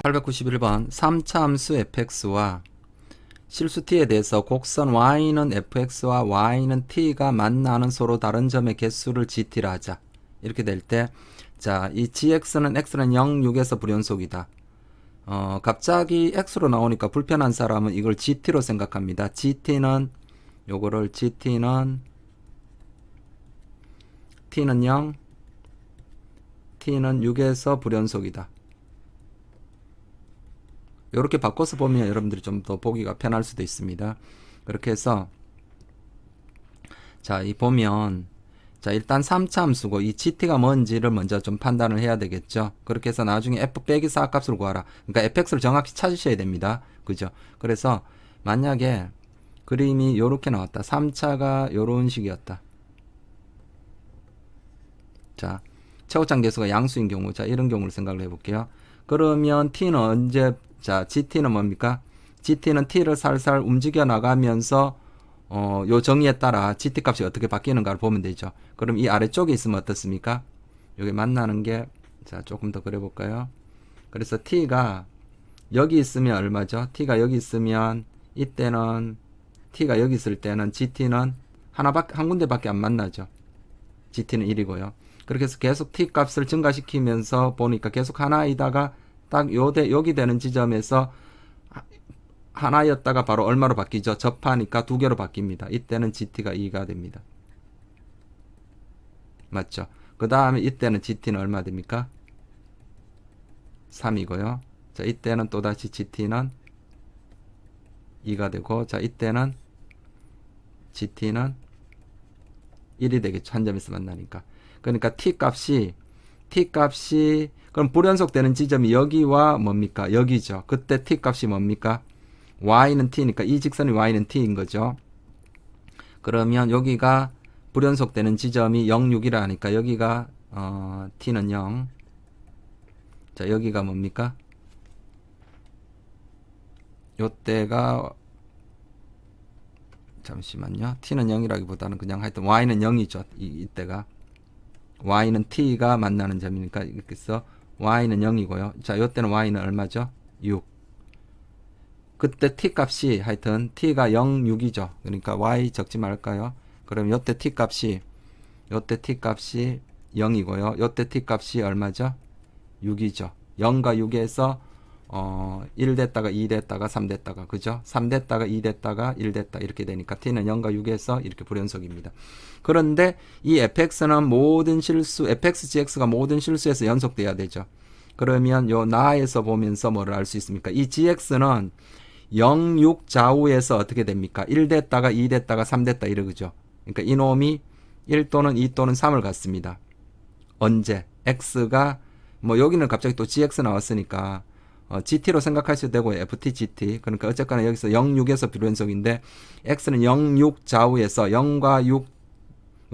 891번 3차 함수 fx와 실수 t에 대해서 곡선 y는 fx와 y는 t가 만나는 서로 다른 점의 개수를 gt라 하자. 이렇게 될 때, 자, 이 gx는 x는 0, 6에서 불연속이다. 갑자기 x로 나오니까 불편한 사람은 이걸 gt로 생각합니다. gt는 요거를 gt는 t는 0, t는 6에서 불연속이다. 이렇게 바꿔서 보면 여러분들이 좀 더 보기가 편할 수도 있습니다. 그렇게 해서 자, 이 보면 자, 일단 3차 함수고 이 gt가 뭔지를 먼저 좀 판단을 해야 되겠죠. 그렇게 해서 나중에 f 빼기 4 값을 구하라. 그러니까 fx를 정확히 찾으셔야 됩니다. 그죠? 그래서 만약에 그림이 요렇게 나왔다. 3차가 요런 식이었다. 자, 최고점 계수가 양수인 경우, 자, 이런 경우를 생각을 해볼게요. 그러면 t는 언제, 자, gt는 뭡니까? gt는 t를 살살 움직여 나가면서 요 정의에 따라 gt 값이 어떻게 바뀌는가를 보면 되죠. 그럼 이 아래쪽에 있으면 어떻습니까? 여기 만나는 게, 자, 조금 더 그려볼까요? 그래서 t가 여기 있으면 얼마죠? t가 여기 있으면 이때는 t가 여기 있을 때는 gt는 한 군데밖에 안 만나죠. gt는 1이고요. 그렇게 해서 계속 t 값을 증가시키면서 보니까 계속 하나이다가 딱 여기 되는 지점에서 하나였다가 바로 얼마로 바뀌죠? 접하니까 두 개로 바뀝니다. 이때는 gt가 2가 됩니다. 맞죠? 그 다음에 이때는 gt는 얼마 됩니까? 3이고요. 자, 이때는 또다시 gt는 2가 되고, 자, 이때는 gt는 1이 되겠죠. 한 점에서 만나니까. 그러니까 t 값이 그럼 불연속 되는 지점이 여기와 뭡니까? 여기죠. 그때 t 값이 뭡니까? y는 t니까 이 직선이 y는 t인 거죠. 그러면 여기가 불연속 되는 지점이 0, 6이라 하니까 여기가 t는 0. 자, 여기가 뭡니까? 요때가 잠시만요. t는 0이라기보다는 그냥 하여튼 y는 0이죠. 이때가 y는 t가 만나는 점이니까 이렇게 해서 y는 0이고요. 자, 요때는 y는 얼마죠? 6. 그때 t 값이 하여튼 t가 0, 6이죠. 그러니까 y 적지 말까요? 그럼 요때 t 값이 0이고요. 요때 t 값이 얼마죠? 6이죠. 0과 6에서 1 됐다가 2 됐다가 3 됐다가 그죠? 3 됐다가 2 됐다가 1 됐다 이렇게 되니까 t는 0과 6에서 이렇게 불연속입니다. 그런데 이 fx는 모든 실수 fx, gx가 모든 실수에서 연속돼야 되죠. 그러면 요 나에서 보면서 뭐를 알 수 있습니까? 이 gx는 0, 6 좌우에서 어떻게 됩니까? 1 됐다가 2 됐다가 3 됐다 이러죠. 그러니까 이놈이 1 또는 2 또는 3을 갖습니다. 언제? x가 뭐 여기는 갑자기 또 gx 나왔으니까 gt로 생각하셔도 되고 ft, gt. 그러니까 어쨌거나 여기서 0, 6에서 불연속인데 x는 0, 6 좌우에서 0과 6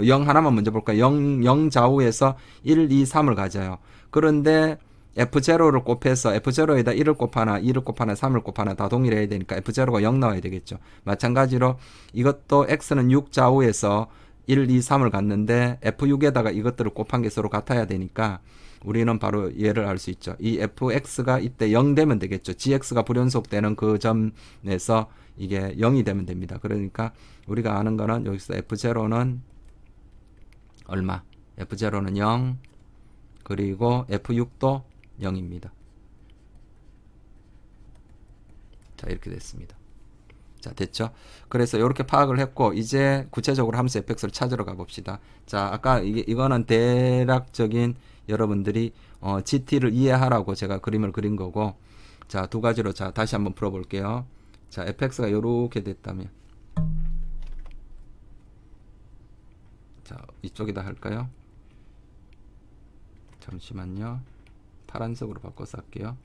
0 하나만 먼저 볼까요? 0 좌우에서 1, 2, 3을 가져요. 그런데 f0를 곱해서 f0에다 1을 곱하나 2를 곱하나 3을 곱하나 다 동일해야 되니까 f0가 0 나와야 되겠죠. 마찬가지로 이것도 x는 6 좌우에서 1, 2, 3을 갔는데 f6에다가 이것들을 곱한 게 서로 같아야 되니까 우리는 바로 얘를 알 수 있죠. 이 fx가 이때 0 되면 되겠죠. gx가 불연속되는 그 점에서 이게 0이 되면 됩니다. 그러니까 우리가 아는 거는 여기서 f0는 얼마? f0는 0 그리고 f6도 0입니다. 자, 이렇게 됐습니다. 자, 됐죠? 그래서 이렇게 파악을 했고 이제 구체적으로 함수 fx를 찾으러 가봅시다. 자, 아까 이거는 대략적인 여러분들이 gt를 이해하라고 제가 그림을 그린 거고, 자, 두 가지로 자 다시 한번 풀어볼게요. 자, fx가 이렇게 됐다면, 자, 이쪽에다 할까요? 잠시만요. 파란색으로 바꿔서 할게요.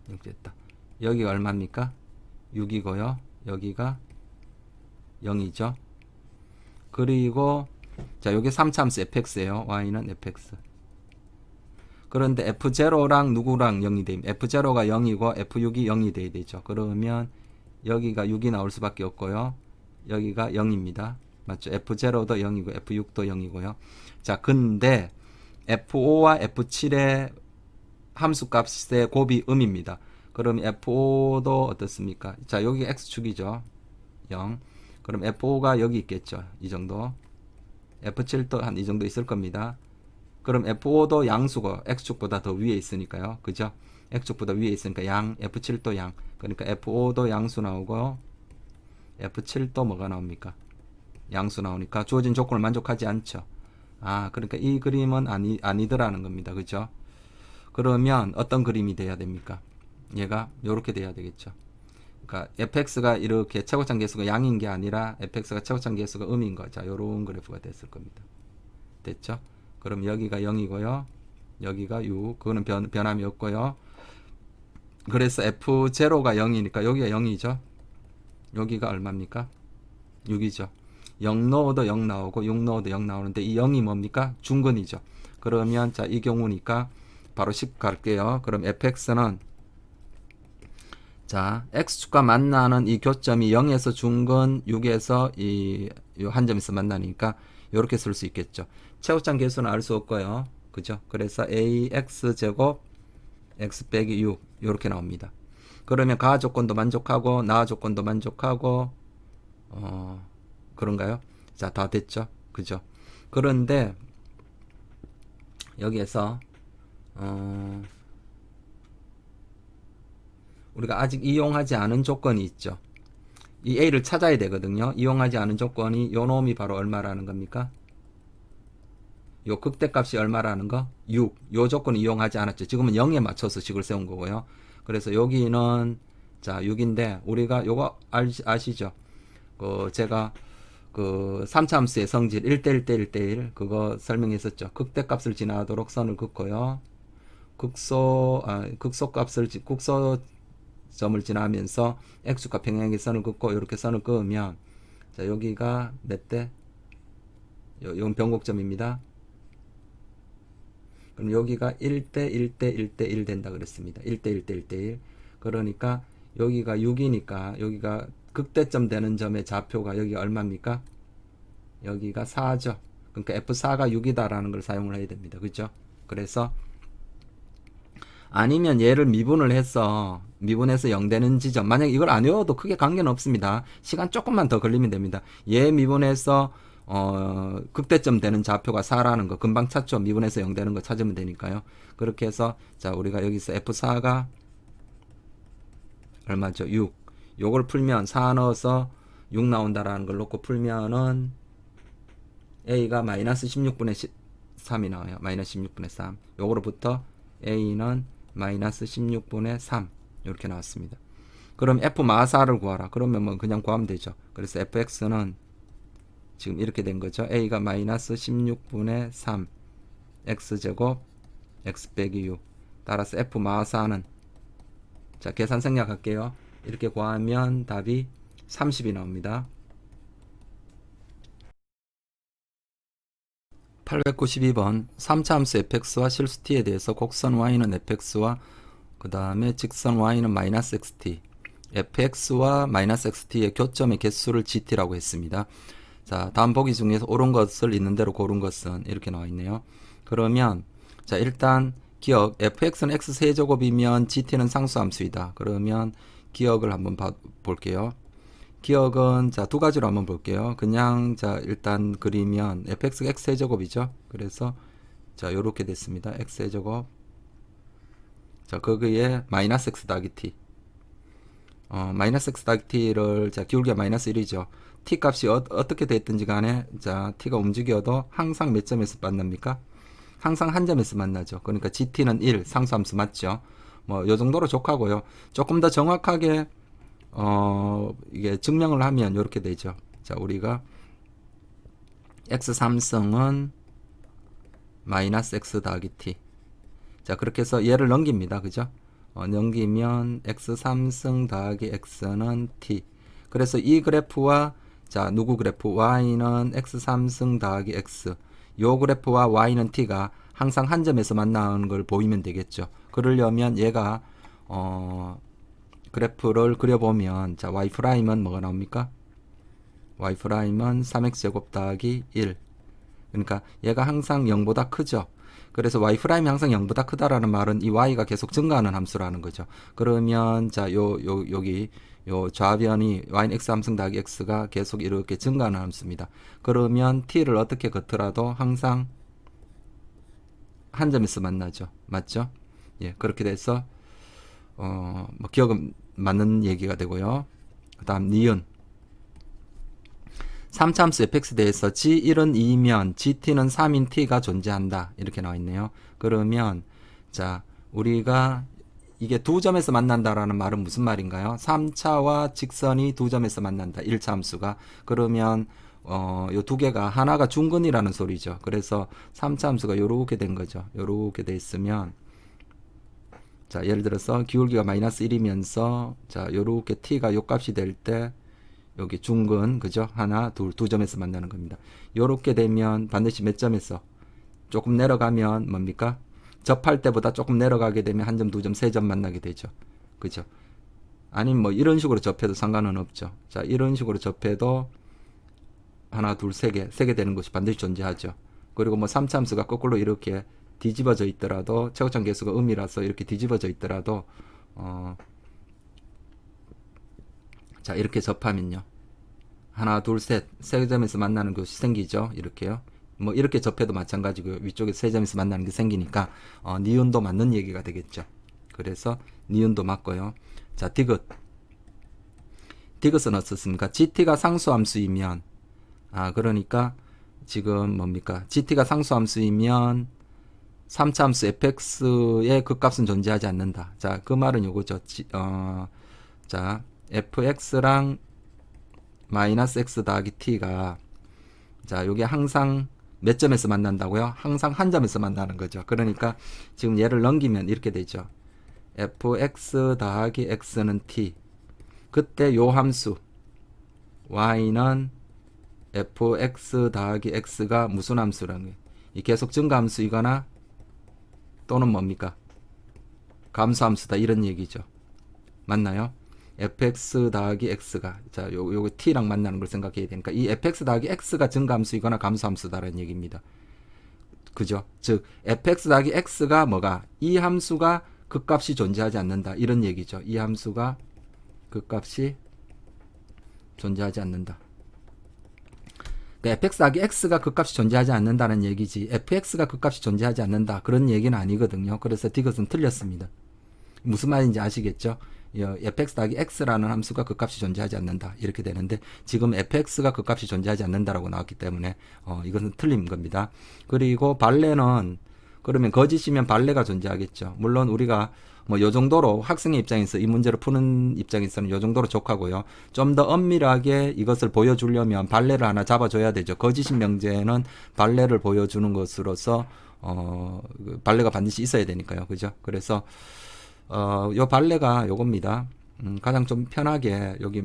이렇게 됐다. 여기가 얼마입니까? 6이고요. 여기가 0이죠. 그리고 자, 여기 3차 함수 fx예요. y는 fx. 그런데 f0랑 누구랑 0이 됩니다. f0가 0이고 f6이 0이 돼야 되죠. 그러면 여기가 6이 나올 수밖에 없고요. 여기가 0입니다. 맞죠? f0도 0이고 f6도 0이고요. 자, 근데 f5와 f7의 함수 값의 곱이 음입니다. 그럼 F5도 어떻습니까? 자, 여기 X축이죠. 0. 그럼 F5가 여기 있겠죠. 이 정도. F7도 한 이 정도 있을 겁니다. 그럼 F5도 양수고 X축보다 더 위에 있으니까요. 그죠? X축보다 위에 있으니까 양, F7도 양. 그러니까 F5도 양수 나오고 F7도 뭐가 나옵니까? 양수 나오니까 주어진 조건을 만족하지 않죠. 아, 그러니까 이 그림은 아니더라는 겁니다. 그죠? 그러면 어떤 그림이 돼야 됩니까? 얘가 이렇게 돼야 되겠죠. 그러니까 fx가 이렇게 최고점 계수가 양인 게 아니라 fx가 최고점 계수가 음인 거. 자, 요런 그래프가 됐을 겁니다. 됐죠? 그럼 여기가 0이고요. 여기가 6. 그거는 변함이 없고요. 그래서 f0가 0이니까 여기가 0이죠. 여기가 얼마입니까? 6이죠. 0 넣어도 0 나오고 6 넣어도 0 나오는데 이 0이 뭡니까? 중근이죠. 그러면 자, 이 경우니까 바로 10 갈게요. 그럼 fx는 자, x축과 만나는 이 교점이 0에서 중근 6에서 이 한 점에서 만나니까 이렇게 쓸 수 있겠죠. 최고점 계수는 알 수 없고요. 그죠? 그래서 ax 제곱 x 빼기 6 이렇게 나옵니다. 그러면 가하 조건도 만족하고 나하 조건도 만족하고 그런가요? 자, 다 됐죠? 그죠? 그런데 여기에서 우리가 아직 이용하지 않은 조건이 있죠. 이 A를 찾아야 되거든요. 이용하지 않은 조건이 요 놈이 바로 얼마라는 겁니까? 요 극대값이 얼마라는 거? 6. 요 조건을 이용하지 않았죠. 지금은 0에 맞춰서 식을 세운 거고요. 그래서 여기는 자 6인데 우리가 요거 아시죠? 제가 3차 함수의 성질 1대1 대1 그거 설명했었죠. 극대값을 지나도록 선을 긋고요. 극소점을 지나면서 x축과 평행하게 선을 긋고 이렇게 선을 그으면 자, 여기가 몇 대? 이건 변곡점입니다. 그럼 여기가 1대 1대 1대 1 된다 그랬습니다. 1대 1대 1대 1. 그러니까 여기가 6이니까 여기가 극대점 되는 점의 좌표가 여기 얼마입니까? 여기가 4죠. 그러니까 F4가 6이다라는 걸 사용을 해야 됩니다. 그죠? 그래서 아니면 얘를 미분해서 0 되는 지점. 만약 이걸 안 외워도 크게 관계는 없습니다. 시간 조금만 더 걸리면 됩니다. 얘 미분해서 극대점 되는 좌표가 4라는 거 금방 찾죠. 미분해서 0 되는 거 찾으면 되니까요. 그렇게 해서 자, 우리가 여기서 F4가 얼마죠? 6. 요걸 풀면 4 넣어서 6 나온다라는 걸 놓고 풀면은 A가 마이너스 16분의 3이 나와요. 마이너스 16분의 3. 요거로부터 A는 마이너스 16분의 3 이렇게 나왔습니다. 그럼 F 마사를 구하라. 그러면 뭐 그냥 구하면 되죠. 그래서 fx는 지금 이렇게 된 거죠. A가 마이너스 16분의 3 x제곱 x 빼기 6 따라서 F 마사는 자, 계산 생략할게요. 이렇게 구하면 답이 30이 나옵니다. 892번 3차 함수 fx와 실수 t에 대해서 곡선 y는 fx와 그 다음에 직선 y는 마이너스 xt fx와 마이너스 xt의 교점의 개수를 gt라고 했습니다. 자, 다음 보기 중에서 옳은 것을 있는 대로 고른 것은 이렇게 나와 있네요. 그러면 자, 일단 기억 fx는 x 세제곱이면 gt는 상수함수이다. 그러면 기억을 한번 볼게요. 기억은 자, 두 가지로 한번 볼게요. 그냥 자, 일단 그리면 fx가 x 세제곱이죠. 그래서 자, 요렇게 됐습니다. x 세제곱. 자, 거기에 마이너스 x 더하기 t. 마이너스 x 더하기 t를 자, 기울기가 마이너스 1이죠. t 값이 어떻게 됐든지 간에 자, t가 움직여도 항상 몇 점에서 만납니까? 항상 한 점에서 만나죠. 그러니까 gt는 1 상수함수 맞죠? 뭐 요 정도로 족하고요. 조금 더 정확하게 이게 증명을 하면 이렇게 되죠. 자, 우리가 x3승은 마이너스 x 더하기 t. 자, 그렇게 해서 얘를 넘깁니다. 그죠? 넘기면 x3승 더하기 x는 t. 그래서 이 그래프와 자, 누구 그래프 y는 x3승 더하기 x. 요 그래프와 y는 t가 항상 한 점에서 만나는 걸 보이면 되겠죠. 그러려면 얘가 그래프를 그려보면 자, y''은 뭐가 나옵니까? y''은 3x제곱 더하기 1. 그러니까 얘가 항상 0보다 크죠. 그래서 y 프라임이 항상 0보다 크다라는 말은 이 y가 계속 증가하는 함수라는 거죠. 그러면 자, 여기 요 좌변이 y는 x 함수 더하기 x가 계속 이렇게 증가하는 함수입니다. 그러면 t를 어떻게 걷더라도 항상 한 점에서 만나죠. 맞죠? 예, 그렇게 돼서 뭐 기억은 맞는 얘기가 되고요. 그다음 니은 3차 함수 fx에 대해서 g1은 2면 gt는 3인 t가 존재한다. 이렇게 나와 있네요. 그러면 자, 우리가 이게 두 점에서 만난다라는 말은 무슨 말인가요? 3차와 직선이 두 점에서 만난다. 1차 함수가. 그러면 요 두 개가 하나가 중근이라는 소리죠. 그래서 3차 함수가 요렇게 된 거죠. 요렇게 돼 있으면 자, 예를 들어서 기울기가 마이너스 1이면서 자, 요렇게 t가 요 값이 될 때 여기 중근 그죠? 하나, 둘, 두 점에서 만나는 겁니다. 요렇게 되면 반드시 몇 점에서 조금 내려가면 뭡니까? 접할 때보다 조금 내려가게 되면 한 점, 두 점, 세 점 만나게 되죠. 그죠? 아니면 뭐 이런 식으로 접해도 상관은 없죠. 자, 이런 식으로 접해도 하나, 둘, 세 개 되는 것이 반드시 존재하죠. 그리고 뭐 3차 함수가 거꾸로 이렇게 뒤집어져 있더라도 최고점 계수가 음이라서 이렇게 뒤집어져 있더라도 자, 이렇게 접하면요. 하나, 둘, 셋, 세 점에서 만나는 것이 생기죠. 이렇게요. 뭐 이렇게 접해도 마찬가지고요. 위쪽에 세 점에서 만나는 게 생기니까 니은도 맞는 얘기가 되겠죠. 그래서 니은도 맞고요. 자, 디귿. 디귿은 어떻습니까? GT가 상수함수이면 그러니까 지금 뭡니까? GT가 상수함수이면 3차 함수 fx의 극값은 존재하지 않는다. 자, 그 말은 요거죠. 자, fx랑 마이너스 x 더하기 t가 자, 요게 항상 몇 점에서 만난다고요? 항상 한 점에서 만나는 거죠. 그러니까 지금 얘를 넘기면 이렇게 되죠. fx 더하기 x는 t. 그때 요 함수 y는 fx 더하기 x가 무슨 함수라는 거예요? 이 계속 증가 함수이거나 또는 뭡니까? 감소함수다 이런 얘기죠. 맞나요? fx 더하기 x가 자, 요거 t랑 만나는 걸 생각해야 되니까 이 fx 더하기 x가 증가함수이거나 감소함수다라는 얘기입니다. 그죠? 즉 fx 더하기 x가 뭐가? 이 함수가 극값이 존재하지 않는다 이런 얘기죠. 이 함수가 극값이 존재하지 않는다. fx 더하기 x가 극값이 존재하지 않는다는 얘기지 fx가 극값이 존재하지 않는다 그런 얘기는 아니거든요. 그래서 디귿은 틀렸습니다. 무슨 말인지 아시겠죠? fx 더하기 x라는 함수가 극값이 존재하지 않는다 이렇게 되는데 지금 fx가 극값이 존재하지 않는다라고 나왔기 때문에 이것은 틀린 겁니다. 그리고 발레는 그러면 거짓이면 발레가 존재하겠죠. 물론 우리가 뭐 요 정도로 학생의 입장에서 이 문제를 푸는 입장에서는 요 정도로 족하고요. 좀 더 엄밀하게 이것을 보여주려면 발레를 하나 잡아줘야 되죠. 거짓인 명제는 발레를 보여주는 것으로서 발레가 반드시 있어야 되니까요. 그죠? 그래서 요 발레가 요겁니다. 가장 좀 편하게 여기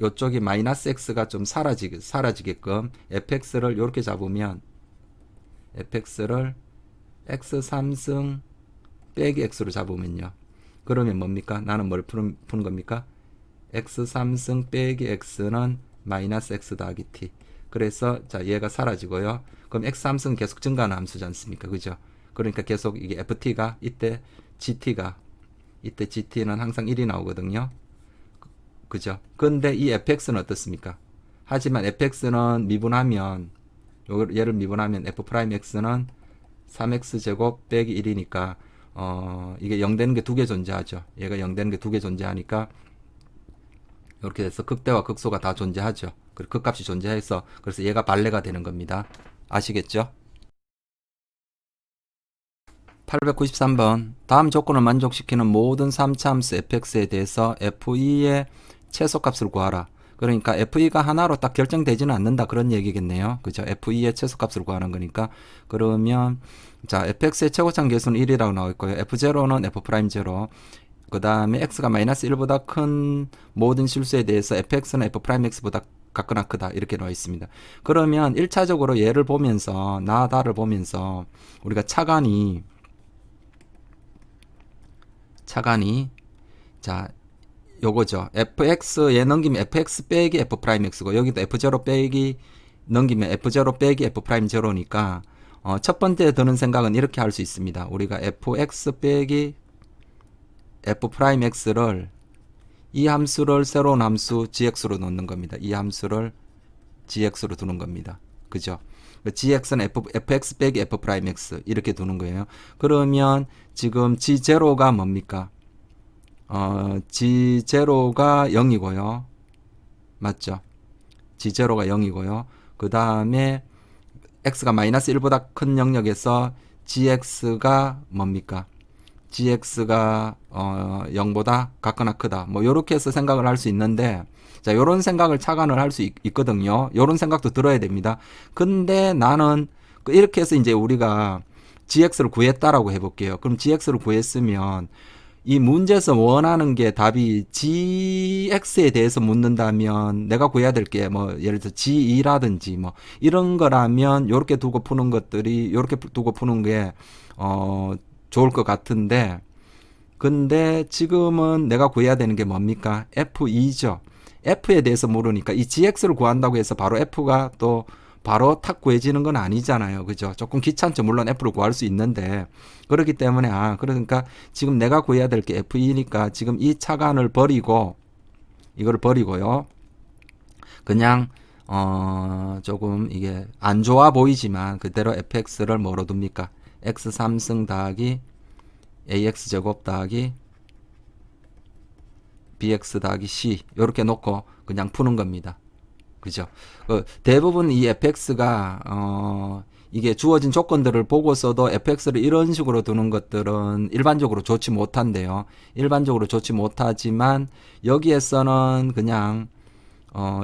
요쪽이 마이너스 x가 좀 사라지게끔 fx를 이렇게 잡으면 fx를 x3승 빼기 x로 잡으면요. 그러면 뭡니까? 나는 뭘 푸는 겁니까? x3승 빼기 x는 마이너스 x 더하기 t. 그래서 자 얘가 사라지고요. 그럼 x3승 계속 증가하는 함수지 않습니까? 그죠? 그러니까 계속 이게 ft가 이때 gt는 항상 1이 나오거든요. 그죠? 근데 이 fx는 어떻습니까? 하지만 fx는 미분하면 얘를 미분하면 f'x는 3x제곱 빼기 1이니까 이게 0 되는 게 두 개 존재하죠. 얘가 0 되는 게 두 개 존재하니까 이렇게 돼서 극대와 극소가 다 존재하죠. 그리고 극값이 존재해서 그래서 얘가 발레가 되는 겁니다. 아시겠죠? 893번 다음 조건을 만족시키는 모든 3차 함수 fx에 대해서 f2의 최소값을 구하라. 그러니까 f2가 하나로 딱 결정되지는 않는다 그런 얘기겠네요. 그죠? f2의 최소값을 구하는 거니까 그러면 자 fx의 최고점 계수는 1이라고 나와 있고요. f0는 f'0 그 다음에 x가 마이너스 1보다 큰 모든 실수에 대해서 fx는 f'x보다 같거나 크다 이렇게 나와 있습니다. 그러면 1차적으로 얘를 보면서 나다를 보면서 우리가 차간이 자 요거죠. fx 얘 넘기면 fx 빼기 f'x고 여기도 f0 빼기 넘기면 f0 빼기 f'0니까 첫 번째 드는 생각은 이렇게 할 수 있습니다. 우리가 fx 빼기 f'x를 이 함수를 새로운 함수 gx로 놓는 겁니다. 이 함수를 gx로 두는 겁니다. 그죠? gx는 fx 빼기 f'x 이렇게 두는 거예요. 그러면 지금 g0가 뭡니까? g0가 0이고요. 맞죠? g0가 0이고요. 그 다음에 x가 마이너스 1보다 큰 영역에서 gx가 뭡니까? gx가 0보다 같거나 크다. 뭐 요렇게 해서 생각을 할 수 있는데 자, 요런 생각을 착안을 할 수 있거든요. 요런 생각도 들어야 됩니다. 근데 나는 이렇게 해서 이제 우리가 gx를 구했다라고 해볼게요. 그럼 gx를 구했으면 이 문제에서 원하는 게 답이 gx에 대해서 묻는다면 내가 구해야 될 게 뭐 예를 들어 g2라든지 뭐 이런 거라면 요렇게 두고 푸는 것들이 요렇게 두고 푸는 게 좋을 것 같은데 근데 지금은 내가 구해야 되는 게 뭡니까? f2죠. f에 대해서 모르니까 이 gx를 구한다고 해서 바로 f가 또 바로 탁 구해지는 건 아니잖아요. 그죠? 조금 귀찮죠. 물론 f를 구할 수 있는데 그렇기 때문에 그러니까 지금 내가 구해야 될 게 f2니까 지금 이 차간을 버리고 이거를 버리고요. 그냥 조금 이게 안 좋아 보이지만 그대로 fx를 뭐로 둡니까? x 3승 더하기 ax 제곱 더하기 bx 더하기 c 이렇게 놓고 그냥 푸는 겁니다. 그죠? 대부분 이 fx가 이게 주어진 조건들을 보고서도 fx를 이런 식으로 두는 것들은 일반적으로 좋지 못한데요. 일반적으로 좋지 못하지만 여기에서는 그냥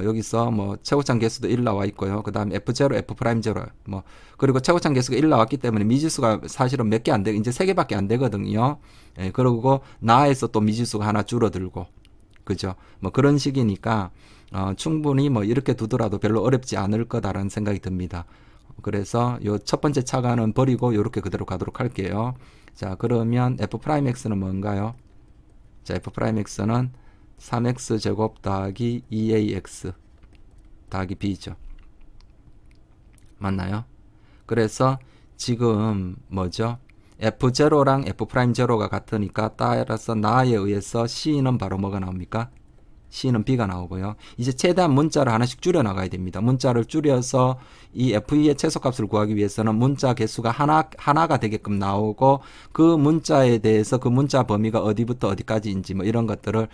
여기서 뭐 최고창 개수도 1 나와 있고요. 그 다음에 f0, f'0 뭐 그리고 최고창 개수가 1 나왔기 때문에 미지수가 사실은 몇 개 안 돼, 이제 3개밖에 안 되거든요. 예, 그리고 나에서 또 미지수가 하나 줄어들고, 그죠? 뭐 그런 식이니까 충분히 뭐 이렇게 두더라도 별로 어렵지 않을 거다라는 생각이 듭니다. 그래서 요 첫 번째 차간은 버리고 이렇게 그대로 가도록 할게요. 자, 그러면 f'x는 뭔가요? 자, f'x는 3x 제곱 더하기 2ax 더하기 b죠. 맞나요? 그래서 지금 뭐죠? f0랑 f'0가 같으니까 따라서 나에 의해서 c는 바로 뭐가 나옵니까? c는 b가 나오고요. 이제 최대한 문자를 하나씩 줄여 나가야 됩니다. 문자를 줄여서 이 f2의 최소값을 구하기 위해서는 문자 개수가 하나가 되게끔 나오고 그 문자에 대해서 그 문자 범위가 어디부터 어디까지인지 뭐 이런 것들을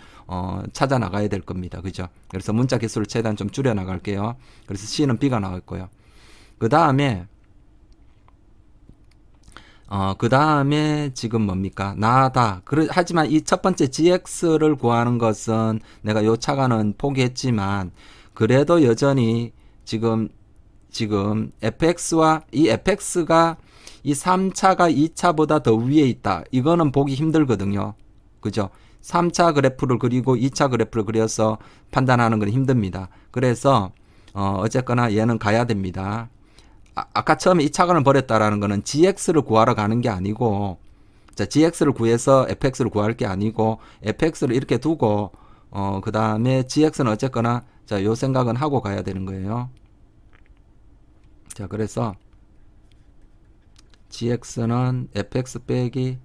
찾아 나가야 될 겁니다. 그죠? 그래서 문자 개수를 최대한 좀 줄여 나갈게요. 그래서 c는 b가 나왔고요. 그 다음에 지금 뭡니까? 나다. 하지만 이 첫 번째 gx를 구하는 것은 내가 요 차간은 포기했지만, 그래도 여전히 지금 fx와 이 fx가 이 3차가 2차보다 더 위에 있다. 이거는 보기 힘들거든요. 그죠? 3차 그래프를 그리고 2차 그래프를 그려서 판단하는 건 힘듭니다. 그래서, 어쨌거나 얘는 가야 됩니다. 아까 처음에 이 차간을 버렸다라는 거는 gx를 구하러 가는 게 아니고, 자, gx를 구해서 fx를 구할 게 아니고, fx를 이렇게 두고, 그 다음에 gx는 어쨌거나, 자, 요 생각은 하고 가야 되는 거예요. 자, 그래서, gx는 fx 빼기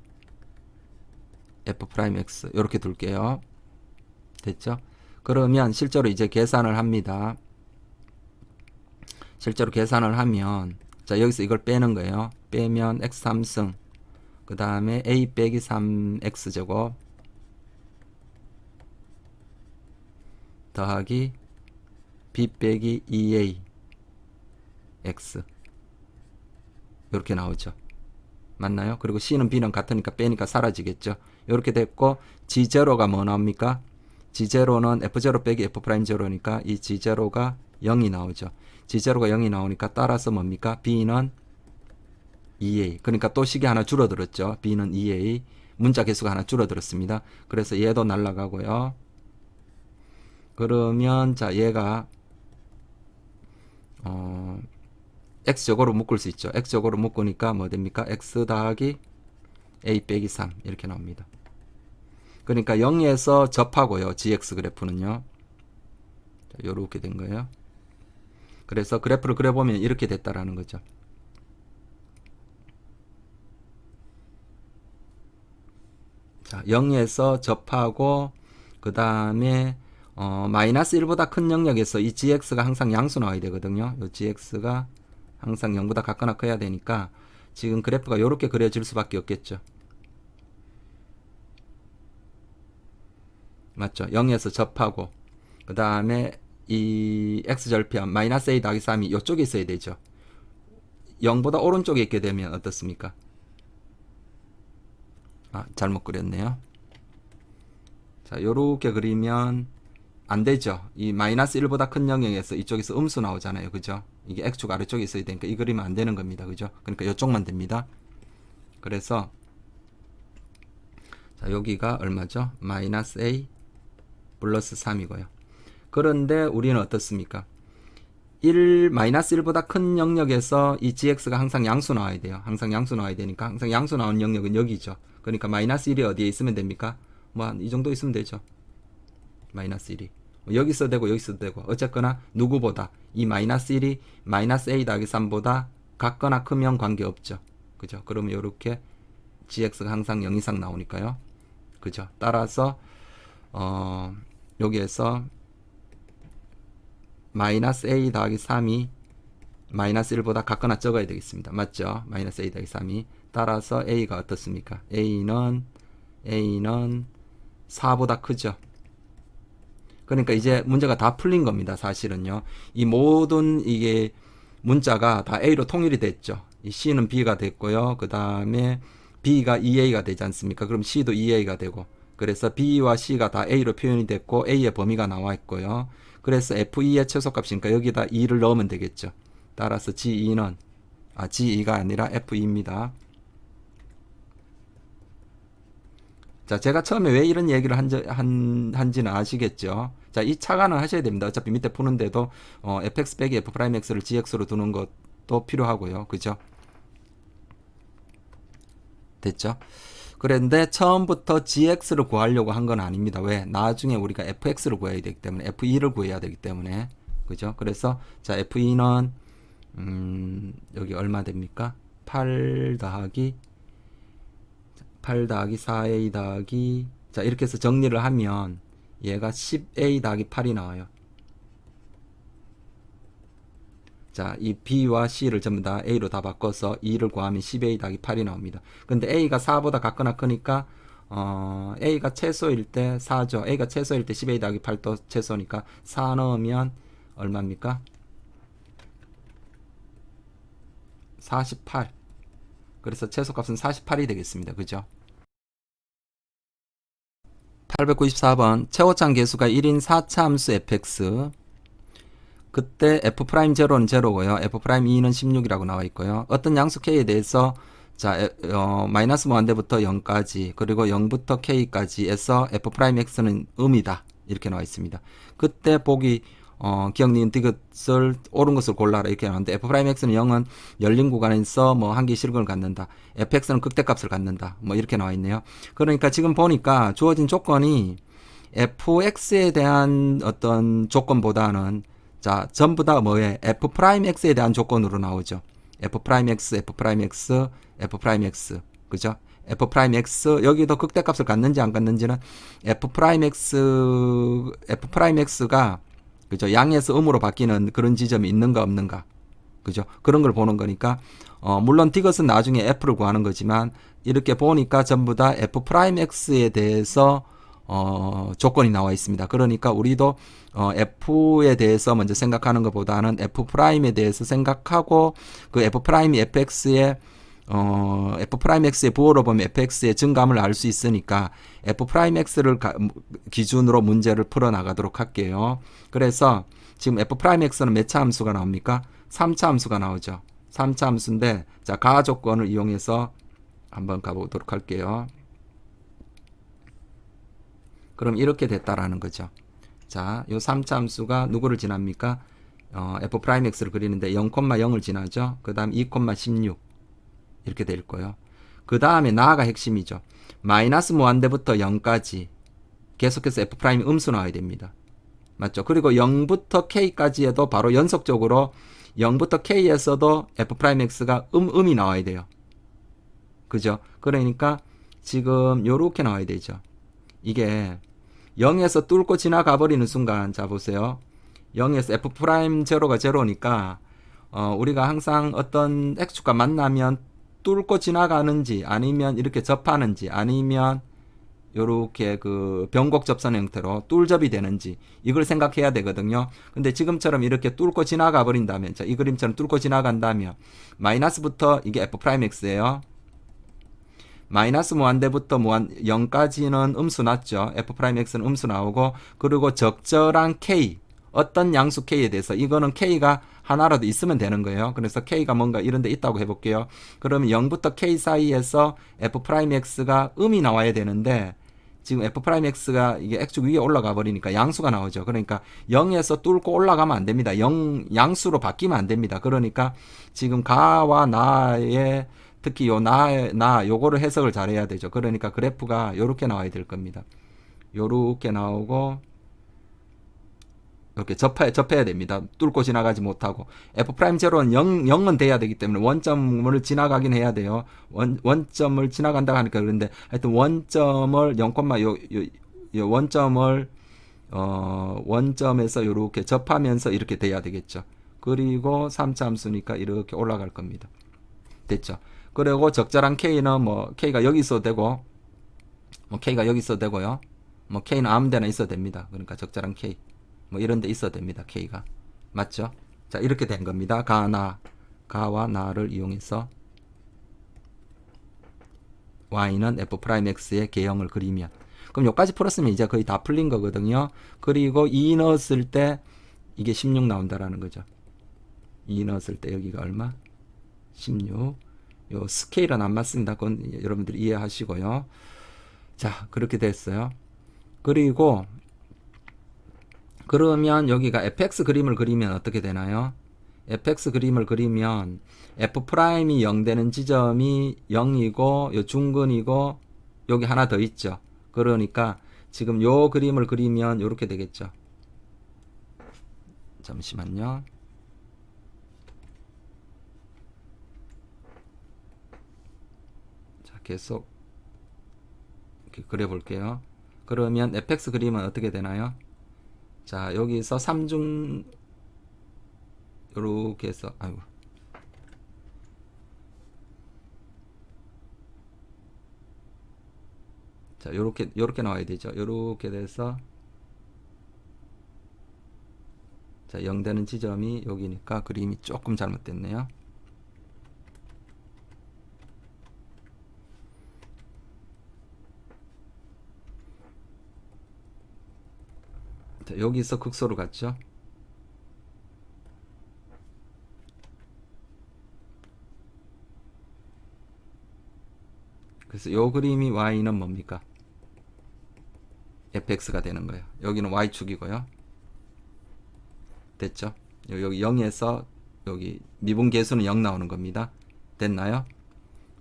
f'x, 요렇게 둘게요. 됐죠? 그러면 실제로 이제 계산을 합니다. 실제로 계산을 하면 자 여기서 이걸 빼는 거예요. 빼면 x 3승 그 다음에 a 빼기 3x 제곱 더하기 b 빼기 2a x 이렇게 나오죠. 맞나요? 그리고 c는 b는 같으니까 빼니까 사라지겠죠. 이렇게 됐고 g0가 뭐 나옵니까? g0는 f0 빼기 f'0니까 이 g0가 0이 나오죠. g0가 0이 나오니까 따라서 뭡니까? b는 2a. 그러니까 또 식이 하나 줄어들었죠. b는 2a. 문자 개수가 하나 줄어들었습니다. 그래서 얘도 날라가고요. 그러면 자 얘가 x적으로 묶을 수 있죠. x적으로 묶으니까 뭐 됩니까? x 더하기 a 빼기 3 이렇게 나옵니다. 그러니까 0에서 접하고요. gx 그래프는요. 자, 요렇게 된 거예요. 그래서 그래프를 그려보면 이렇게 됐다라는 거죠. 자, 0에서 접하고 그 다음에 마이너스 1보다 큰 영역에서 이 gx가 항상 양수 나와야 되거든요. 이 gx가 항상 0보다 같거나 커야 되니까 지금 그래프가 이렇게 그려질 수밖에 없겠죠. 맞죠? 0에서 접하고 그 다음에 이 x절편 마이너스 a 더하기 3이 이쪽에 있어야 되죠. 0보다 오른쪽에 있게 되면 어떻습니까? 잘못 그렸네요. 자, 요렇게 그리면 안 되죠. 이 마이너스 1보다 큰 영역에서 이쪽에서 음수 나오잖아요. 그죠? 이게 x축 아래쪽에 있어야 되니까 이 그리면 안 되는 겁니다. 그죠? 그러니까 이쪽만 됩니다. 그래서 자, 여기가 얼마죠? 마이너스 a 플러스 3이고요. 그런데 우리는 어떻습니까? 마이너스 1보다 큰 영역에서 이 gx가 항상 양수 나와야 돼요. 항상 양수 나와야 되니까 항상 양수 나온 영역은 여기죠. 그러니까 마이너스 1이 어디에 있으면 됩니까? 뭐 이 정도 있으면 되죠. 마이너스 1이 여기 있어도 되고 여기 있어도 되고 어쨌거나 누구보다 이 마이너스 1이 마이너스 a 더하기 3보다 같거나 크면 관계없죠. 그죠? 그러면 이렇게 gx가 항상 0 이상 나오니까요. 그죠? 따라서 여기에서 마이너스 a 더하기 3이 마이너스 1보다 같거나 적어야 되겠습니다. 맞죠? 마이너스 a 더하기 3이 따라서 a가 어떻습니까? a는 4보다 크죠. 그러니까 이제 문제가 다 풀린 겁니다. 사실은요. 이 모든 이게 문자가 다 a로 통일이 됐죠. 이 c는 b가 됐고요. 그 다음에 b가 2a가 되지 않습니까? 그럼 c도 2a가 되고 그래서 b와 c가 다 a로 표현이 됐고 a의 범위가 나와 있고요. 그래서 f2의 최소값이니까 여기다 2를 넣으면 되겠죠. 따라서 g2는 g2가 아니라 f2입니다. 자, 제가 처음에 왜 이런 얘기를 한지는 아시겠죠? 자, 이 차관을 하셔야 됩니다. 어차피 밑에 푸는데도 fx 빼기 f'x를 gx로 두는 것도 필요하고요. 그죠? 됐죠? 그런데 처음부터 gx를 구하려고 한 건 아닙니다. 왜? 나중에 우리가 fx를 구해야 되기 때문에 f2를 구해야 되기 때문에 그죠? 그래서 자, f2는 여기 얼마 됩니까? 8 더하기 4a 더하기 자, 이렇게 해서 정리를 하면 얘가 10a 더하기 8이 나와요. 자, 이 b와 c를 전부 다 a로 다 바꿔서 2를 구하면 10a 더하기 8이 나옵니다. 근데 a가 4보다 같거나 크니까 a가 최소일 때 4죠. a가 최소일 때 10a 더하기 8도 최소니까 4 넣으면 얼마입니까? 48. 그래서 최소값은 48이 되겠습니다. 그죠? 894번 최고참 계수가 1인 4차 함수 fx 그때 f'제로는 제로고요. f'2는 16이라고 나와 있고요. 어떤 양수 k에 대해서 자, 마이너스 무한대부터 0까지 그리고 0부터 k까지에서 f'x는 음이다. 이렇게 나와 있습니다. 그때 보기 기억니은 디귿을 옳은 것을 골라라 이렇게 나왔는데 f'x는 0은 열린 구간에서 뭐 한기 실근을 갖는다. fx는 극대값을 갖는다. 뭐 이렇게 나와 있네요. 그러니까 지금 보니까 주어진 조건이 fx에 대한 어떤 조건보다는 자, 전부 다 뭐에 f'x에 대한 조건으로 나오죠. f'x, f'x. 그죠? f'x 여기도 극대값을 갖는지 안 갖는지는 f'x가 그죠? 양에서 음으로 바뀌는 그런 지점이 있는가 없는가. 그죠? 그런 걸 보는 거니까 물론 디귿은 나중에 f를 구하는 거지만 이렇게 보니까 전부 다 f'x에 대해서 조건이 나와 있습니다. 그러니까 우리도 f에 대해서 먼저 생각하는 것보다는 f'에 대해서 생각하고 그 f'이 fx의 f'x의 부호로 보면 fx의 증감을 알 수 있으니까 f'x를 기준으로 문제를 풀어 나가도록 할게요. 그래서 지금 f'x는 몇 차 함수가 나옵니까? 3차 함수가 나오죠. 3차 함수인데 자, 가하 조건을 이용해서 한번 가보도록 할게요. 그럼 이렇게 됐다라는 거죠. 자, 요 3차 함수가 누구를 지납니까? f'x를 그리는데 0,0을 지나죠. 그 다음 2,16 이렇게 될 거예요. 그 다음에 나가 핵심이죠. 마이너스 무한대부터 0까지 계속해서 f'이 음수 나와야 됩니다. 맞죠? 그리고 0부터 k까지에도 바로 연속적으로 0부터 k에서도 f'x가 음이 나와야 돼요. 그죠? 그러니까 지금 요렇게 나와야 되죠. 이게 0에서 뚫고 지나가 버리는 순간, 자 보세요. 0에서 F'제로가 제로니까 우리가 항상 어떤 X축과 만나면 뚫고 지나가는지 아니면 이렇게 접하는지 아니면 요렇게 그 변곡 접선 형태로 뚫접이 되는지 이걸 생각해야 되거든요. 근데 지금처럼 이렇게 뚫고 지나가 버린다면, 자, 이 그림처럼 뚫고 지나간다면 마이너스부터 이게 F'X예요. 마이너스 무한대부터 0까지는 음수 났죠. F'X는 음수 나오고, 그리고 적절한 K, 어떤 양수 K에 대해서, 이거는 K가 하나라도 있으면 되는 거예요. 그래서 K가 뭔가 이런 데 있다고 해볼게요. 그러면 0부터 K 사이에서 F'X가 음이 나와야 되는데, 지금 F'X가 이게 X축 위에 올라가 버리니까 양수가 나오죠. 그러니까 0에서 뚫고 올라가면 안 됩니다. 양수로 바뀌면 안 됩니다. 그러니까 지금 가와 나의 특히 요거를 해석을 잘해야 되죠. 그러니까 그래프가 요렇게 나와야 될 겁니다. 요렇게 나오고, 이렇게 접해야 됩니다. 뚫고 지나가지 못하고. F'제로는 0은 돼야 되기 때문에 원점을 지나가긴 해야 돼요. 원점을 지나간다고 하니까 그런데, 하여튼 원점을 0, 요 원점을, 원점에서 요렇게 접하면서 이렇게 돼야 되겠죠. 그리고 3차 함수니까 이렇게 올라갈 겁니다. 됐죠. 그리고 적절한 K는 뭐 K가 여기 있어도 되고, 뭐 K가 여기 있어도 되고요. 뭐 K는 아무 데나 있어도 됩니다. 그러니까 적절한 K 뭐 이런 데 있어도 됩니다. K가 맞죠? 자, 이렇게 된 겁니다. 가와 나를 이용해서 Y는 F'X의 개형을 그리면, 그럼 여기까지 풀었으면 이제 거의 다 풀린 거거든요. 그리고 2 넣었을 때 이게 16 나온다라는 거죠. 2 넣었을 때 여기가 얼마? 16. 요 스케일은 안 맞습니다. 그건 여러분들이 이해하시고요. 자, 그렇게 됐어요. 그리고 그러면 여기가 fx 그림을 그리면 어떻게 되나요? fx 그림을 그리면 f'이 0 되는 지점이 0이고 요 중근이고 여기 하나 더 있죠. 그러니까 지금 요 그림을 그리면 요렇게 되겠죠. 잠시만요. 계속 이렇게 그려볼게요. 그러면 fx 그림은 어떻게 되나요? 자, 여기서 3중 요렇게 해서, 아이고, 자, 요렇게 나와야 되죠. 요렇게 돼서, 자, 0 되는 지점이 여기니까 그림이 조금 잘못됐네요. 자, 여기서 극소로 갔죠. 그래서 요 그림이 y는 뭡니까? fx가 되는 거예요. 여기는 y축이고요. 됐죠? 여기 0에서 여기 미분계수는 0 나오는 겁니다. 됐나요?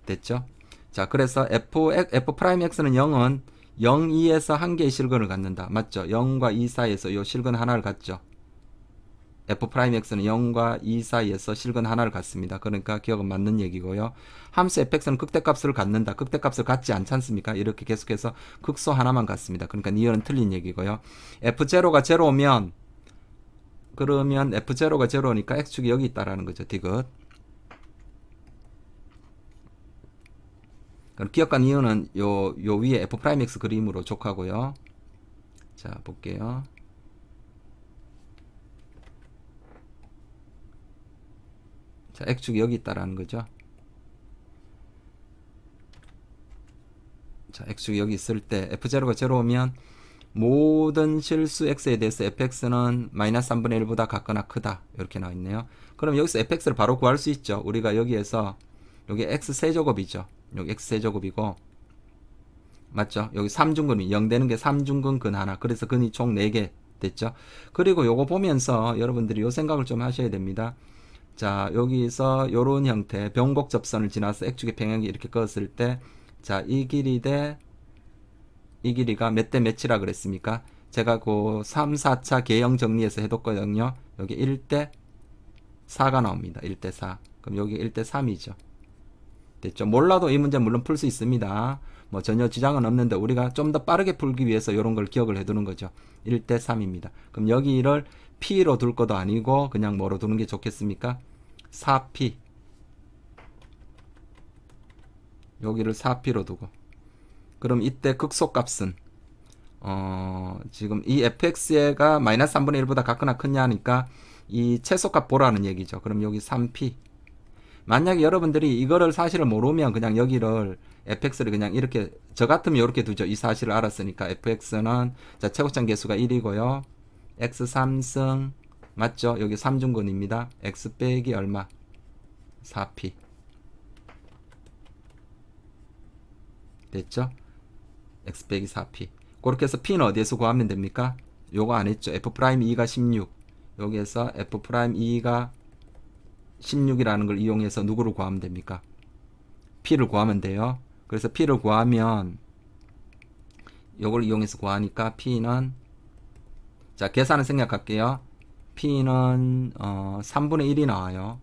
됐죠? 자, 그래서 f'x는 0은 0, 2에서 한 개의 실근을 갖는다. 맞죠? 0과 2 사이에서 요 실근 하나를 갖죠. f'x는 0과 2 사이에서 실근 하나를 갖습니다. 그러니까 기억은 맞는 얘기고요. 함수 fx는 극대값을 갖는다. 극대값을 갖지 않지 않습니까? 이렇게 계속해서 극소 하나만 갖습니다. 그러니까 니은은 틀린 얘기고요. f0가 0오면 그러면 f0가 0니까 x축이 여기 있다라는 거죠. 디귿. 기억과 니은은 요 위에 f'x 그림으로 족하고요. 자, 볼게요. 자, x축이 여기 있다라는 거죠. 자, x축이 여기 있을 때 f0가 0오면 모든 실수 x에 대해서 fx는 마이너스 3분의 1보다 같거나 크다. 이렇게 나와 있네요. 그럼 여기서 fx를 바로 구할 수 있죠. 우리가 여기에서 여기 x세제곱이죠. 여기 x세제곱이고 맞죠? 여기 3중근이 0 되는 게 3중근 근 하나. 그래서 근이 총 4개 됐죠. 그리고 요거 보면서 여러분들이 요 생각을 좀 하셔야 됩니다. 자, 여기서 요런 형태 변곡 접선을 지나서 x축의 평행이 이렇게 그었을 때, 자, 이 길이 대 이 길이가 몇 대 몇이라 그랬습니까? 제가 그 3, 4차 개형 정리해서 해뒀거든요. 여기 1대 4가 나옵니다. 1대 4. 그럼 여기 1대 3이죠. 됐죠? 몰라도 이 문제 물론 풀 수 있습니다. 뭐 전혀 지장은 없는데 우리가 좀 더 빠르게 풀기 위해서 이런 걸 기억을 해두는 거죠. 1대 3입니다. 그럼 여기를 P로 둘 것도 아니고 그냥 뭐로 두는 게 좋겠습니까? 4P. 여기를 4P로 두고. 그럼 이때 극소값은 지금 이 fx가 마이너스 3분의 1보다 같거나 크냐 하니까 이 최소값 보라는 얘기죠. 그럼 여기 3p. 만약에 여러분들이 이거를 사실을 모르면 그냥 여기를 fx를 그냥 이렇게 저 같으면 이렇게 두죠. 이 사실을 알았으니까 fx는 자 최고점 개수가 1이고요. x 3승 맞죠? 여기 3중근입니다. x 빼기 얼마? 4p. 됐죠? x 빼기 4p. 그렇게 해서 p는 어디에서 구하면 됩니까? 요거 안 했죠. f'2가 16. 여기에서 f'2가 16이라는 걸 이용해서 누구를 구하면 됩니까? p를 구하면 돼요. 그래서 p를 구하면 요걸 이용해서 구하니까 p는 자 계산을 생략할게요. p는 3분의 1이 나와요.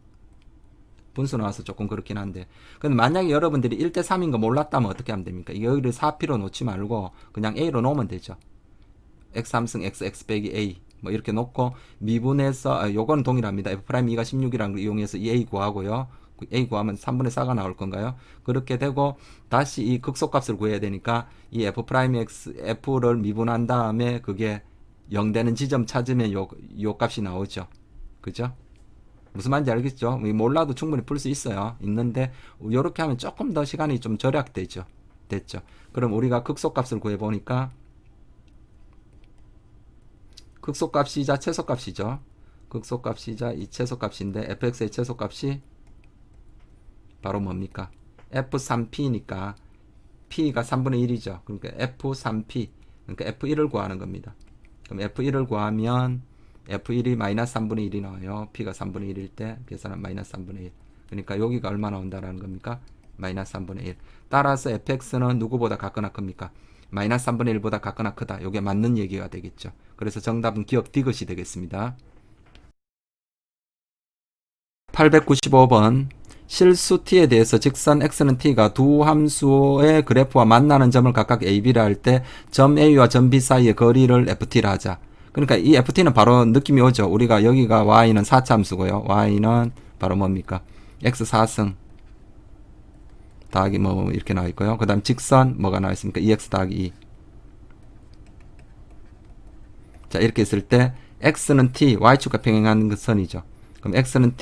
분수 나와서 조금 그렇긴 한데 근데 만약에 여러분들이 1대 3인 거 몰랐다면 어떻게 하면 됩니까? 여기를 4p로 놓지 말고 그냥 a로 놓으면 되죠. x 3승 x 빼기 a 뭐 이렇게 놓고 미분해서 요거는 동일합니다. f'2가 16이라는 걸 이용해서 이 a 구하고요. a 구하면 3분의 4가 나올 건가요? 그렇게 되고 다시 이 극소값을 구해야 되니까 이 f'x f를 미분한 다음에 그게 0 되는 지점 찾으면 요 값이 나오죠. 그죠? 무슨 말인지 알겠죠? 몰라도 충분히 풀 수 있어요. 있는데 이렇게 하면 조금 더 시간이 좀 절약되죠. 됐죠? 그럼 우리가 극소값을 구해보니까 극소값이자 최소값이죠. 극소값이자 이 최소값인데 fx의 최소값이 바로 뭡니까? f3p니까 p가 3분의 1이죠. 그러니까 f3p 그러니까 f1을 구하는 겁니다. 그럼 f1을 구하면 f1이 마이너스 3분의 1이 나와요. p가 3분의 1일 때 계산은 마이너스 3분의 1. 그러니까 여기가 얼마 나온다라는 겁니까? 마이너스 3분의 1. 따라서 fx는 누구보다 같거나 큽니까? 마이너스 3분의 1보다 같거나 크다. 이게 맞는 얘기가 되겠죠. 그래서 정답은 기억 디귿이 되겠습니다. 895번 실수 t에 대해서 직선 x는 t가 두 함수의 그래프와 만나는 점을 각각 a, b라 할 때 점 a와 점 b 사이의 거리를 ft라 하자. 그러니까 이 ft는 바로 느낌이 오죠. 우리가 여기가 y는 4차 함수고요. y는 바로 뭡니까? x 4승 더하기 뭐 이렇게 나와 있고요. 그 다음 직선 뭐가 나와 있습니까? 2x 더하기 2. 자 이렇게 했을 때 x는 t, y축과 평행하는 그 선이죠. 그럼 x는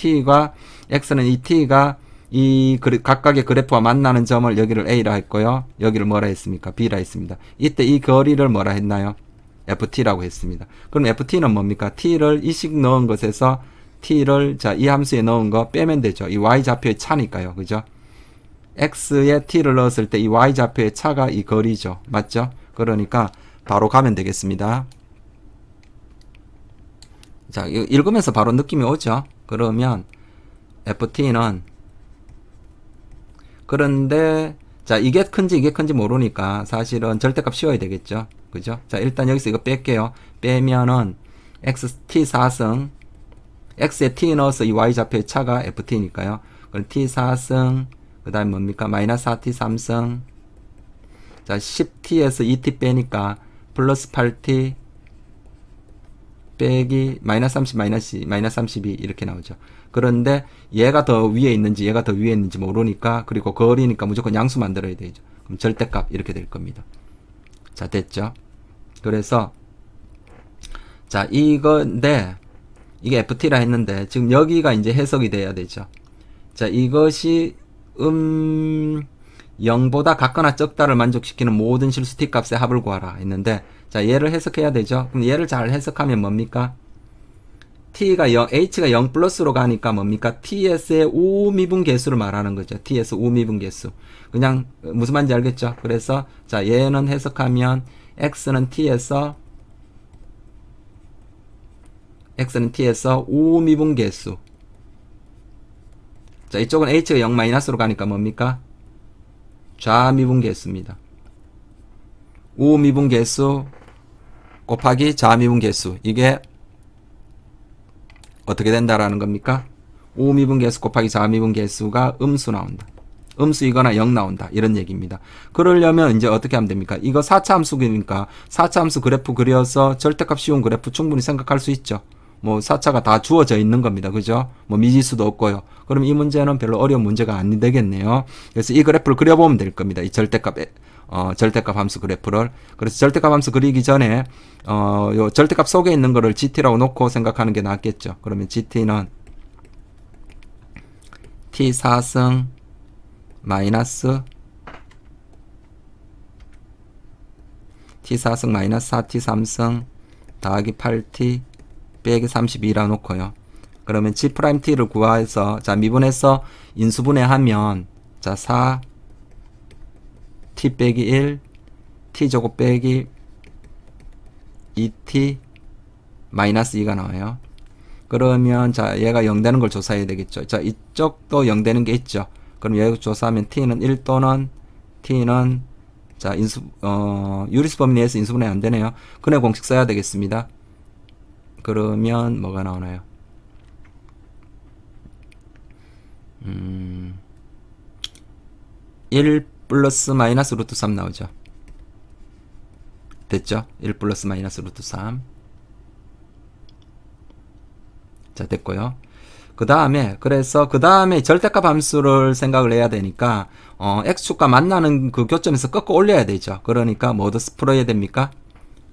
이 t가 이 각각의 그래프와 만나는 점을 여기를 a라 했고요. 여기를 뭐라 했습니까? b라 했습니다. 이때 이 거리를 뭐라 했나요? ft라고 했습니다. 그럼 ft는 뭡니까? t를 이식 넣은 것에서 t를 자 이 함수에 넣은 거 빼면 되죠. 이 y좌표의 차니까요. 그죠? x에 t를 넣었을 때 이 y좌표의 차가 이 거리죠. 맞죠? 그러니까 바로 가면 되겠습니다. 자, 읽으면서 바로 느낌이 오죠? 그러면 ft는 그런데 자 이게 큰지 이게 큰지 모르니까 사실은 절대값 씌워야 되겠죠. 그죠? 자 일단 여기서 이거 뺄게요. 빼면은 xt 4승 x에 t 넣어서 이 y좌표의 차가 ft니까요. 그럼 t 4승 그 다음에 뭡니까? 마이너스 4t 3승 자 10t에서 2t 빼니까 플러스 8t 빼기 마이너스 30 마이너스 32 이렇게 나오죠. 그런데 얘가 더 위에 있는지 얘가 더 위에 있는지 모르니까 그리고 거리니까 무조건 양수 만들어야 되죠. 그럼 절대값 이렇게 될 겁니다. 자 됐죠. 그래서 자 이건데 이게 ft라 했는데 지금 여기가 이제 해석이 돼야 되죠. 자 이것이 0보다 같거나 적다를 만족시키는 모든 실수 t 값의 합을 구하라 했는데 자 얘를 해석해야 되죠. 그럼 얘를 잘 해석하면 뭡니까? t가 0, h가 0 플러스로 가니까 뭡니까? ts의 우미분 개수를 말하는 거죠. t's 우미분 개수. 그냥 무슨 말인지 알겠죠? 그래서 자 얘는 해석하면 x는 t에서 우미분 개수. 자 이쪽은 h가 0 마이너스로 가니까 뭡니까? 좌미분 개수입니다. 우미분 개수 곱하기 좌미분 개수. 이게 어떻게 된다라는 겁니까? 우미분 개수 곱하기 좌미분 개수가 음수 나온다. 음수이거나 0 나온다. 이런 얘기입니다. 그러려면 이제 어떻게 하면 됩니까? 이거 4차 함수니까 4차 함수 그래프 그려서 절대값 쉬운 그래프 충분히 생각할 수 있죠. 뭐 4차가 다 주어져 있는 겁니다. 그죠? 뭐 미지수도 없고요. 그럼 이 문제는 별로 어려운 문제가 안 되겠네요. 그래서 이 그래프를 그려보면 될 겁니다. 이 절대값 함수 그래프를. 그래서 절대값 함수 그리기 전에 요 절대값 속에 있는 거를 GT라고 놓고 생각하는 게 낫겠죠. 그러면 GT는 T4승 마이너스 T4승 마이너스 4T3승 더하기 8T 빼기 32라 놓고요. 그러면 G'T를 구해서 자 미분해서 인수분해하면 자 4 T 빼기 1 T제곱 빼기 2T 마이너스 2가 나와요. 그러면 자 얘가 0 되는 걸 조사해야 되겠죠. 자 이쪽도 0 되는 게 있죠. 그럼 얘 조사하면 T는 1 또는 T는 자 유리수 범위 내에서 인수분해 안 되네요. 근해 공식 써야 되겠습니다. 그러면 뭐가 나오나요? 1 플러스 마이너스 루트 3 나오죠. 됐죠? 1 플러스 마이너스 루트 3. 자, 됐고요. 그 다음에 절대값 함수를 생각을 해야 되니까, x축과 만나는 그 교점에서 꺾어 올려야 되죠. 그러니까 뭐도 풀어야 됩니까?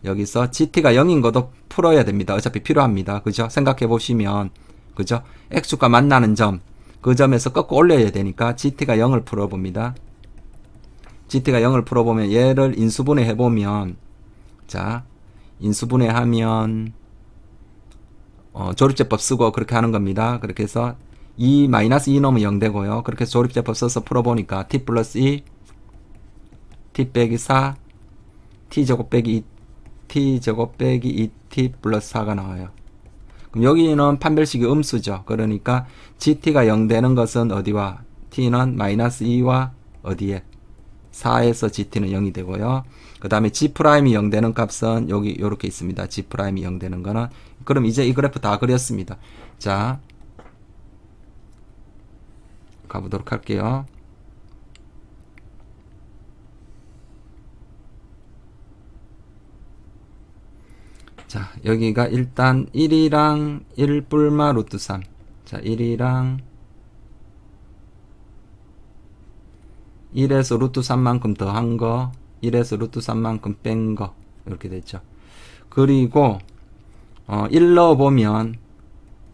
여기서 gt가 0인 것도 풀어야 됩니다. 어차피 필요합니다. 그죠? 생각해 보시면, 그죠? x축과 만나는 점, 그 점에서 꺾어 올려야 되니까 gt가 0을 풀어봅니다. gt가 0을 풀어보면 얘를 인수분해 해보면, 자, 인수분해하면, 조립제법 쓰고 그렇게 하는 겁니다. 그렇게 해서 2 마이너스 2 넣으면 0 되고요. 그렇게 해서 조립제법 써서 풀어보니까 t 플러스 2 t 빼기 4 t제곱 빼기 2 t제곱 빼기 2t 플러스 4가 나와요. 그럼 여기는 판별식이 음수죠. 그러니까 gt가 0 되는 것은 어디와 t는 마이너스 2와 어디에 4에서 gt는 0이 되고요. 그 다음에 g'이 0 되는 값은 여기 이렇게 있습니다. g'이 0 되는 거는 그럼 이제 이 그래프 다 그렸습니다. 자, 가보도록 할게요. 자, 여기가 일단 1이랑 1 뿔마 루트 3. 자, 1이랑 1에서 루트 3만큼 더한 거, 1에서 루트 3만큼 뺀 거, 이렇게 됐죠. 그리고 1 넣어보면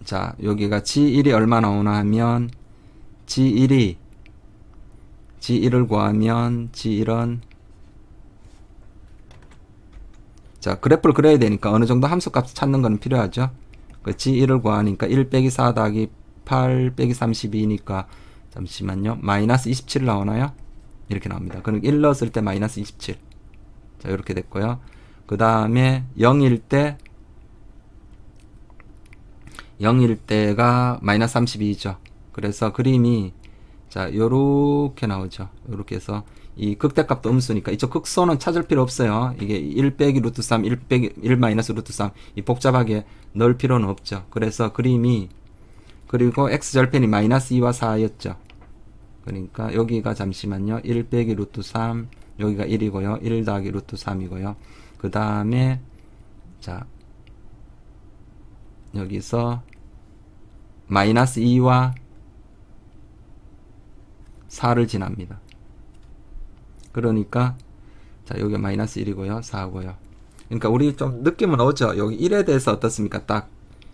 자 여기가 G1이 얼마 나오나 하면 G1을 구하면 G1은 자 그래프를 그려야 되니까 어느 정도 함수값 찾는 거는 필요하죠. 그 G1을 구하니까 1 빼기 4 더하기 8 빼기 32니까 잠시만요. 마이너스 27 나오나요? 이렇게 나옵니다. 그럼 1 넣었을 때 마이너스 27. 자 이렇게 됐고요. 그 다음에 0일 때가 마이너스 32죠. 그래서 그림이 자 요렇게 나오죠. 요렇게 해서 이 극대값도 음수니까 이쪽 극소는 찾을 필요 없어요. 이게 1 빼기 루트 3, 1 마이너스 루트 3 이 복잡하게 넣을 필요는 없죠. 그래서 그림이 그리고 x절편이 마이너스 2와 4였죠. 그러니까 여기가 잠시만요. 1 빼기 루트 3 여기가 1이고요. 1 더하기 루트 3이고요. 그 다음에 자 여기서 마이너스 2와 4를 지납니다. 그러니까 자 여기 마이너스 1이고요. 4고요. 그러니까 우리 좀 느낌은 오죠. 여기 1에 대해서 어떻습니까? 딱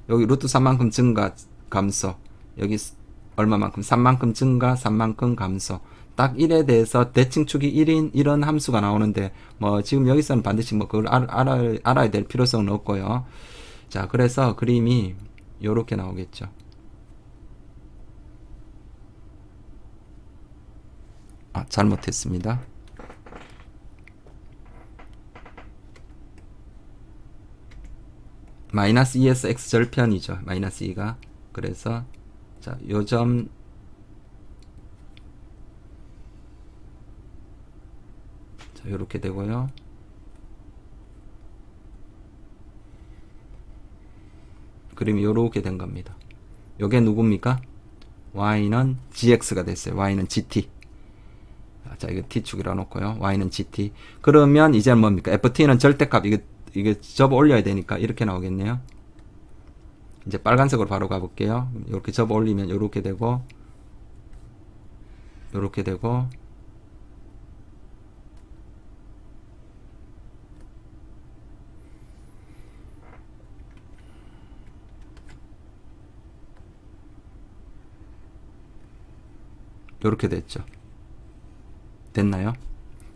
여기 루트 3만큼 증가 감소 여기 얼마만큼 3만큼 증가 3만큼 감소 딱 1에 대해서 대칭축이 1인 이런 함수가 나오는데 뭐 지금 여기서는 반드시 뭐 그걸 알아야 될 필요성은 없고요. 자 그래서 그림이 요렇게 나오겠죠. 아 잘못했습니다. 마이너스 2에서 x절편이죠. 마이너스 2가 그래서 자 요점 자 요렇게 되고요. 그림이 요렇게 된 겁니다. 요게 누굽니까? y는 gx가 됐어요. y는 gt 자, 이거 t축이라고 놓고요. y는 gt. 그러면 이제는 뭡니까? ft는 절대값, 이게 접어 올려야 되니까 이렇게 나오겠네요. 이제 빨간색으로 바로 가볼게요. 이렇게 접어 올리면 이렇게 되고, 이렇게 되고, 이렇게 됐죠. 됐나요?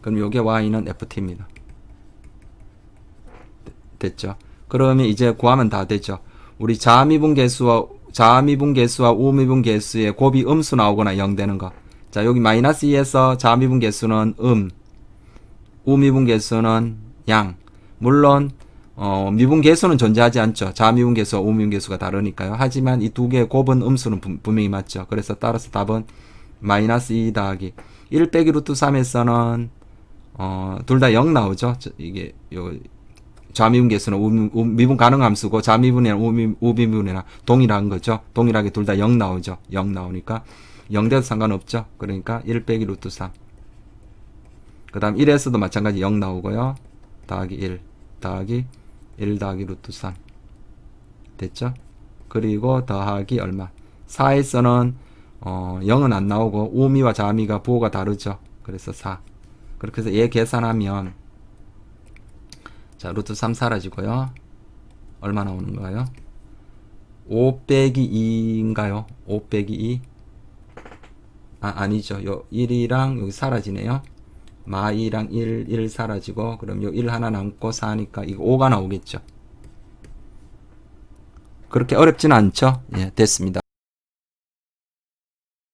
그럼 요게 y는 ft입니다. 됐죠? 그러면 이제 구하면 다 되죠. 우리 자미분계수와 우미분계수의 곱이 음수 나오거나 0 되는 거. 자, 여기 마이너스 2에서 자미분계수는 우미분계수는 양. 물론 미분계수는 존재하지 않죠. 자미분계수와 우미분계수가 다르니까요. 하지만 이 두 개의 곱은 음수는 분명히 맞죠. 그래서 따라서 답은 마이너스 2 더하기 1 빼기 루트 3에서는 둘 다 0 나오죠. 이게 요 좌미분계수는 미분 가능 함수고 좌미분이나 우미분이나 동일한 거죠. 동일하게 둘 다 0 나오죠. 0 나오니까 0 돼도 상관없죠. 그러니까 1 빼기 루트 3. 그 다음 1에서도 마찬가지 0 나오고요. 더하기 1 더하기 1 더하기 루트 3 됐죠? 그리고 더하기 얼마? 4에서는 0은 안 나오고 우미와 좌미가 부호가 다르죠. 그래서 4. 그렇게 해서 얘 계산하면 자, 루트 3 사라지고요. 얼마 나오는가요? 5 빼기 2인가요? 5 빼기 2? 아니죠. 요 1이랑 여기 사라지네요. 마2랑 1 사라지고, 그럼 요 1 하나 남고 4니까 이거 5가 나오겠죠. 그렇게 어렵진 않죠? 예, 됐습니다.